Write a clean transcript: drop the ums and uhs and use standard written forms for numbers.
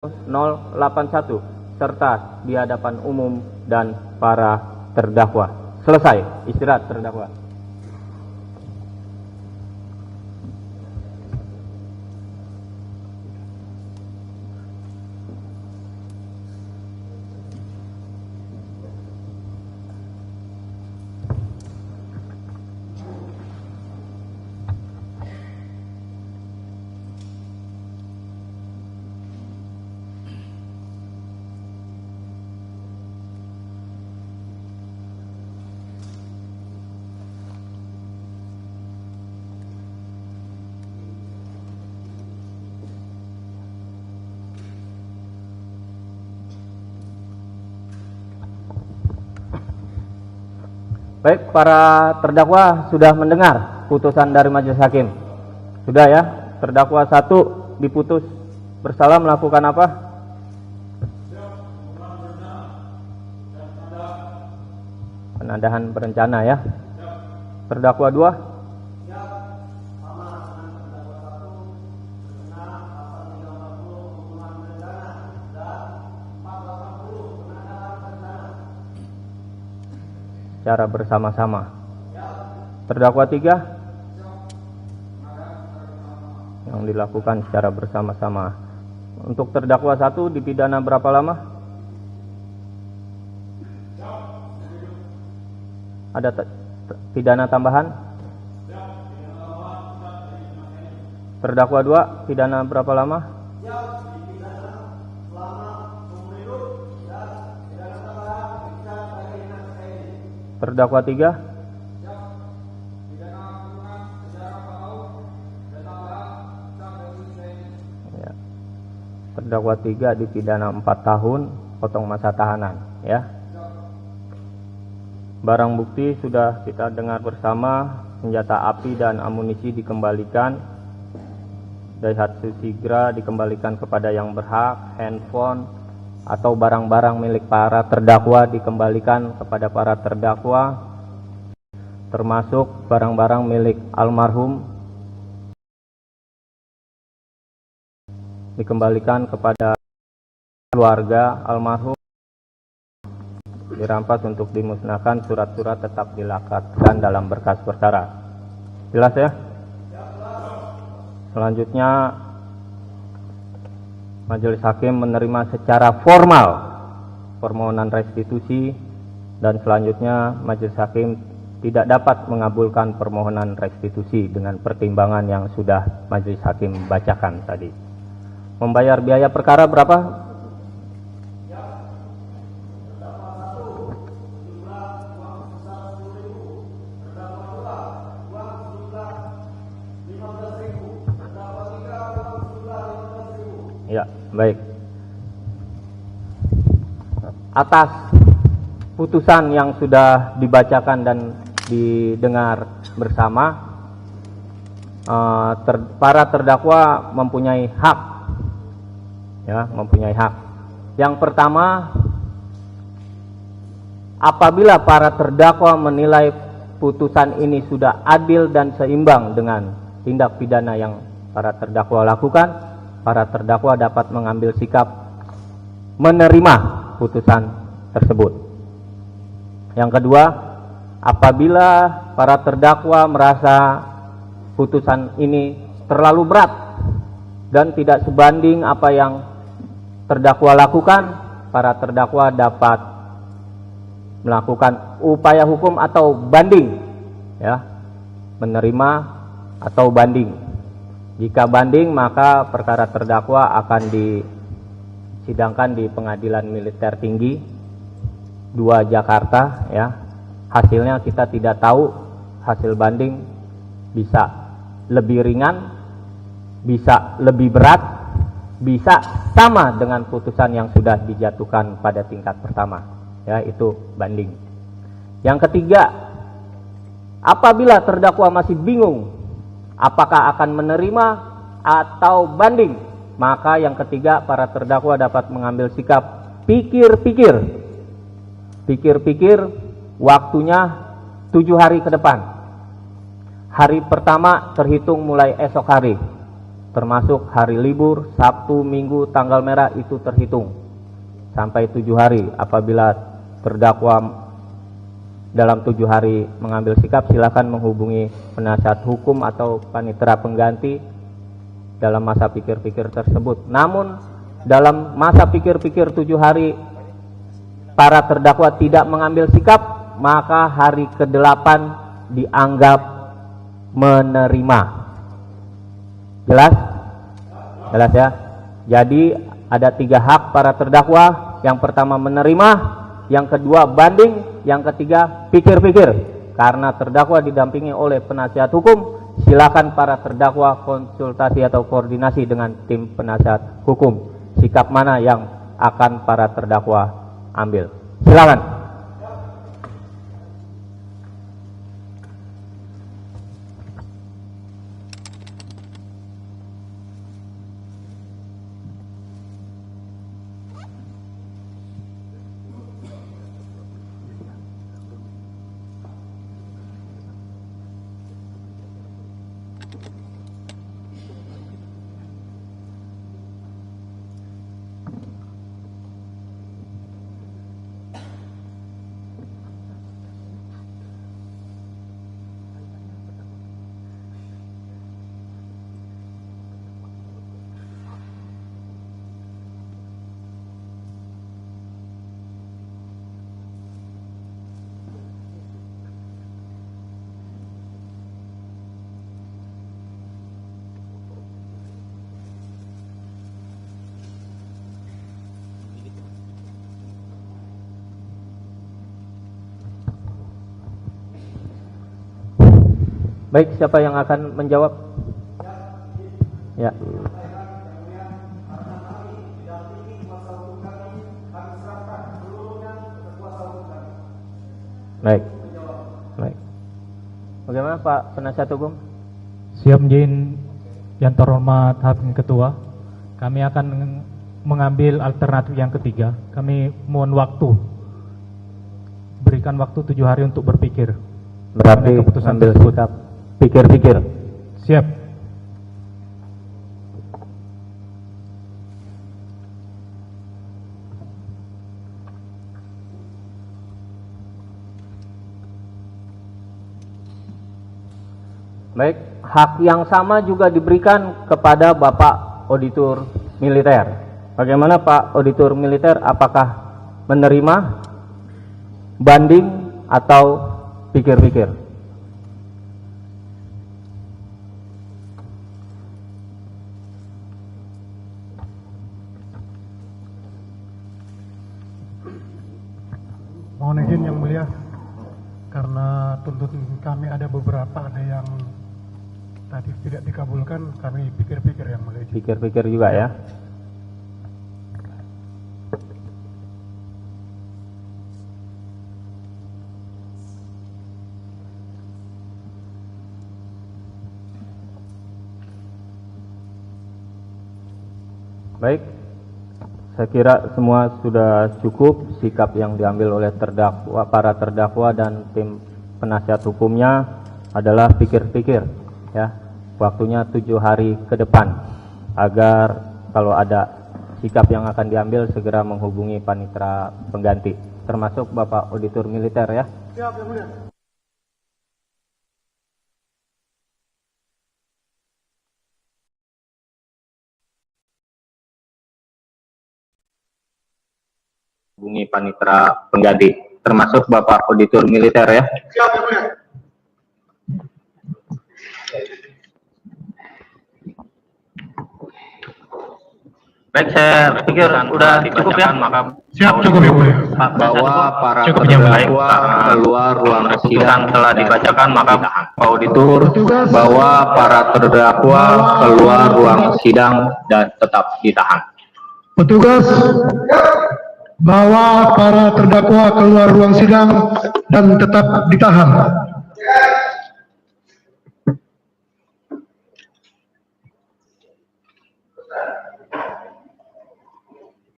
081 serta di hadapan umum dan para terdakwa. Selesai istirahat terdakwa. Baik, para terdakwa sudah mendengar putusan dari majelis hakim. Sudah ya, terdakwa 1 diputus bersalah melakukan apa? Penadahan berencana ya. Terdakwa 2? Secara bersama-sama. Terdakwa 3 yang dilakukan secara bersama-sama. Untuk terdakwa 1 dipidana berapa lama? Ada pidana tambahan? Terdakwa 2 pidana berapa lama? Terdakwa 3? Ya. Terdakwa 3 dipidana 4 tahun, potong masa tahanan ya. Barang bukti sudah kita dengar bersama, senjata api dan amunisi dikembalikan. Daihatsu Sigra dikembalikan kepada yang berhak, handphone atau barang-barang milik para terdakwa dikembalikan kepada para terdakwa, termasuk barang-barang milik almarhum dikembalikan kepada keluarga almarhum, dirampas untuk dimusnahkan, surat-surat tetap dilekatkan dalam berkas perkara. Jelas ya? Selanjutnya majelis hakim menerima secara formal permohonan restitusi, dan selanjutnya majelis hakim tidak dapat mengabulkan permohonan restitusi dengan pertimbangan yang sudah majelis hakim bacakan tadi. Membayar biaya perkara berapa? Ya, baik. Atas putusan yang sudah dibacakan dan didengar bersama, para terdakwa mempunyai hak, ya, mempunyai hak. Yang pertama, apabila para terdakwa menilai putusan ini sudah adil dan seimbang dengan tindak pidana yang para terdakwa lakukan, para terdakwa dapat mengambil sikap menerima putusan tersebut. Yang kedua, apabila para terdakwa merasa putusan ini terlalu berat dan tidak sebanding apa yang terdakwa lakukan, para terdakwa dapat melakukan upaya hukum atau banding, ya, menerima atau banding. Jika banding, maka perkara terdakwa akan disidangkan di Pengadilan Militer Tinggi 2 Jakarta ya. Hasilnya kita tidak tahu, hasil banding bisa lebih ringan, bisa lebih berat, bisa sama dengan putusan yang sudah dijatuhkan pada tingkat pertama, ya, itu banding. Yang ketiga, apabila terdakwa masih bingung apakah akan menerima atau banding, maka yang ketiga, para terdakwa dapat mengambil sikap pikir-pikir, waktunya 7 hari ke depan. Hari pertama terhitung mulai esok hari, termasuk hari libur, Sabtu, Minggu, tanggal merah itu terhitung sampai 7 hari. Apabila terdakwa dalam 7 hari mengambil sikap, silakan menghubungi penasihat hukum atau panitera pengganti dalam masa pikir-pikir tersebut. Namun dalam masa pikir-pikir 7 hari para terdakwa tidak mengambil sikap, maka hari ke-8 dianggap menerima. Jelas? Jelas ya? Jadi ada 3 hak para terdakwa. Yang pertama menerima, yang kedua banding, yang ketiga pikir-pikir. Karena terdakwa didampingi oleh penasihat hukum, silakan para terdakwa konsultasi atau koordinasi dengan tim penasihat hukum. Sikap mana yang akan para terdakwa ambil? Silakan. Baik, siapa yang akan menjawab? Ya. Baik. Baik. Bagaimana Pak penasihat hukum? Siap Jin, yang terhormat Hakim Ketua. Kami akan mengambil alternatif yang ketiga. Kami mohon waktu. Berikan waktu 7 hari untuk berpikir. Berarti keputusan ambil tersebut. sikap pikir-pikir. Siap. Baik, hak yang sama juga diberikan kepada Bapak Auditor Militer. Bagaimana Pak Auditor Militer, apakah menerima, banding, atau pikir-pikir? Mohon izin yang mulia, karena tuntutan kami ada beberapa, ada yang tadi tidak dikabulkan, kami pikir-pikir yang mulia. Pikir-pikir juga ya. Baik, saya kira semua sudah cukup. Sikap yang diambil oleh terdakwa, para terdakwa dan tim penasihat hukumnya adalah pikir-pikir ya. Waktunya 7 hari ke depan, agar kalau ada sikap yang akan diambil segera menghubungi panitera pengganti, termasuk Bapak Auditor Militer ya. Siap yang mulia. Hubungi panitera pengganti, termasuk Bapak Auditor Militer ya. Siap yang mulia. Baik, saya pikir udah cukup ya. Maka Siap, cukup yang mulia. Bahwa para Cukup yang baik. terdakwa keluar ruang sidang telah dibacakan, maka auditor bahwa para terdakwa keluar ruang sidang dan tetap ditahan. Petugas, bahwa para terdakwa keluar ruang sidang dan tetap ditahan.